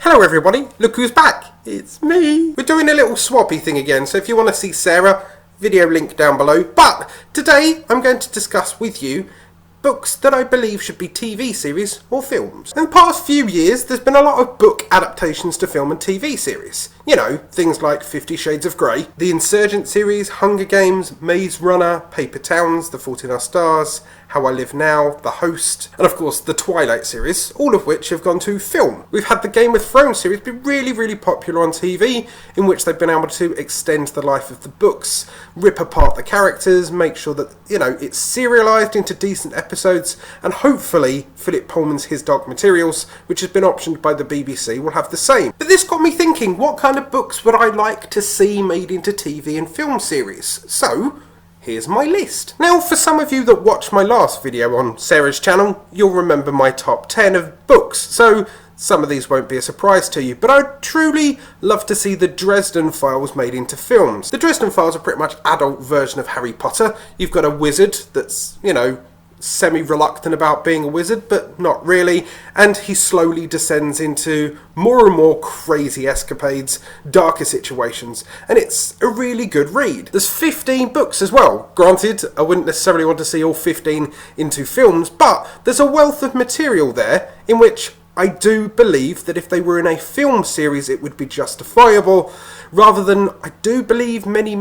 Hello everybody, look who's back, it's me. We're doing a little swappy thing again, so if you want to see Sarah, video link down below. But today I'm going to discuss with you books that I believe should be TV series or films. In the past few years there's been a lot of book adaptations to film and TV series. You know, things like 50 Shades of Grey, the Insurgent series, Hunger Games, Maze Runner, Paper Towns, The Fault in Our Stars, How I Live Now, The Host, and of course the Twilight series, all of which have gone to film. We've had the Game of Thrones series be really popular on TV, in which they've been able to extend the life of the books, rip apart the characters, make sure that, you know, it's serialised into decent episodes, and hopefully Philip Pullman's His Dark Materials, which has been optioned by the BBC, will have the same. But this got me thinking, what kind of books would I like to see made into TV and film series? So here's my list. Now, for some of you that watched my last video on Sarah's channel, you'll remember my top 10 of books, so some of these won't be a surprise to you, but I'd truly love to see the Dresden Files made into films. The Dresden Files are pretty much adult version of Harry Potter. You've got a wizard that's, you know, semi-reluctant about being a wizard, but not really, and he slowly descends into more and more crazy escapades, darker situations, and it's a really good read. There's 15 books as well. Granted, I wouldn't necessarily want to see all 15 into films, but there's a wealth of material there in which I do believe that if they were in a film series it would be justifiable, rather than, I do believe many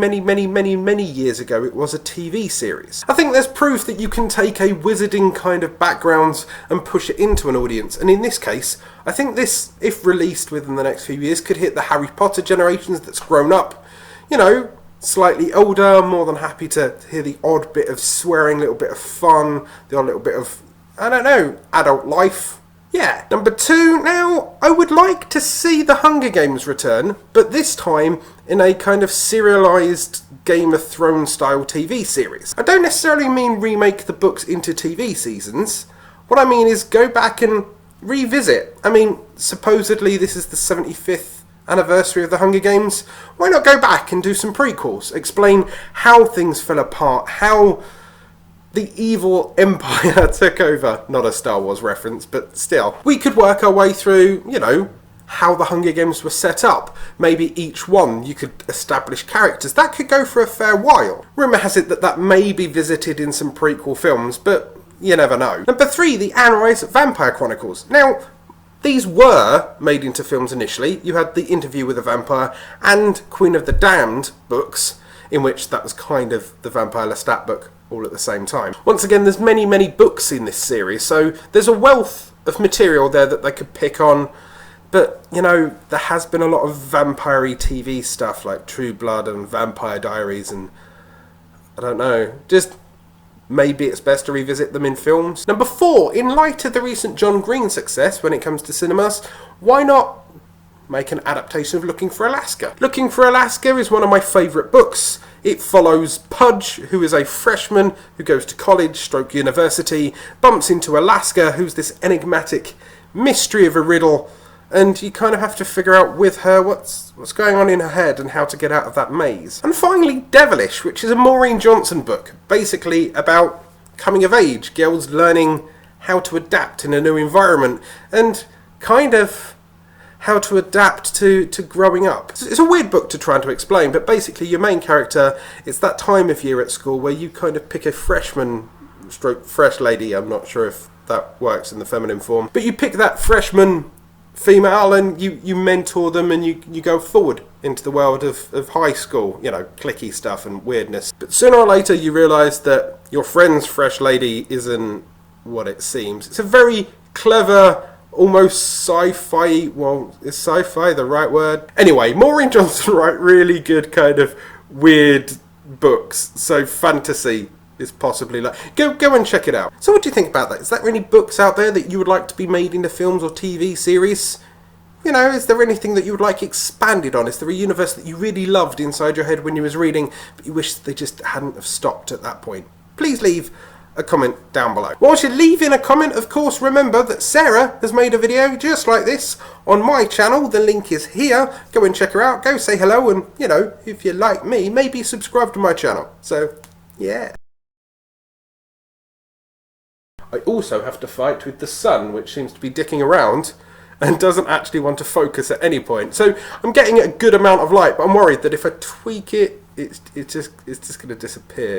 years ago it was a TV series. I think there's proof that you can take a wizarding kind of background and push it into an audience, and in this case I think this, if released within the next few years, could hit the Harry Potter generations that's grown up, you know, slightly older, more than happy to hear the odd bit of swearing, little bit of fun, the odd little bit of, I don't know, adult life. Yeah. Number 2, now, I would like to see the Hunger Games return, but this time in a kind of serialised Game of Thrones style TV series. I don't necessarily mean remake the books into TV seasons. What I mean is go back and revisit. I mean, supposedly this is the 75th anniversary of the Hunger Games. Why not go back and do some prequels? Explain how things fell apart, how the evil empire took over. Not a Star Wars reference, but still. We could work our way through, you know, how the Hunger Games were set up. Maybe each one you could establish characters. That could go for a fair while. Rumour has it that that may be visited in some prequel films, but you never know. Number 3, the Anne Rice Vampire Chronicles. Now, these were made into films initially. You had The Interview with a Vampire and Queen of the Damned books, in which that was kind of the Vampire Lestat book all at the same time. Once again, there's many books in this series, so there's a wealth of material there that they could pick on, but, you know, there has been a lot of vampire-y TV stuff like True Blood and Vampire Diaries, and I don't know, just maybe it's best to revisit them in films. Number 4, in light of the recent John Green success when it comes to cinemas, why not make an adaptation of Looking for Alaska? Looking for Alaska is one of my favourite books. It follows Pudge, who is a freshman who goes to college stroke university, bumps into Alaska, who's this enigmatic mystery of a riddle, and you kind of have to figure out with her what's going on in her head and how to get out of that maze. And finally, Devilish, which is a Maureen Johnson book, basically about coming of age, girls learning how to adapt in a new environment, and kind of how to adapt to growing up. It's a weird book to try to explain, but basically your main character, it's that time of year at school where you kind of pick a freshman stroke fresh lady, I'm not sure if that works in the feminine form, but you pick that freshman female and you mentor them and you go forward into the world of high school, you know, cliquey stuff and weirdness. But sooner or later you realise that your friend's fresh lady isn't what it seems. It's a very clever, almost sci-fi, well, is sci-fi the right word? Anyway, Maureen Johnson wrote really good kind of weird books, so fantasy is possibly like, go and check it out. So what do you think about that? Is there any books out there that you would like to be made into films or TV series? You know, is there anything that you would like expanded on? Is there a universe that you really loved inside your head when you was reading, but you wish they just hadn't have stopped at that point? Please leave a comment down below. Whilst you're leaving a comment, of course, remember that Sarah has made a video just like this on my channel. The link is here. Go and check her out. Go say hello, and, you know, if you like me, maybe subscribe to my channel. So, yeah. I also have to fight with the sun, which seems to be dicking around and doesn't actually want to focus at any point. So I'm getting a good amount of light, but I'm worried that if I tweak it, it's just going to disappear.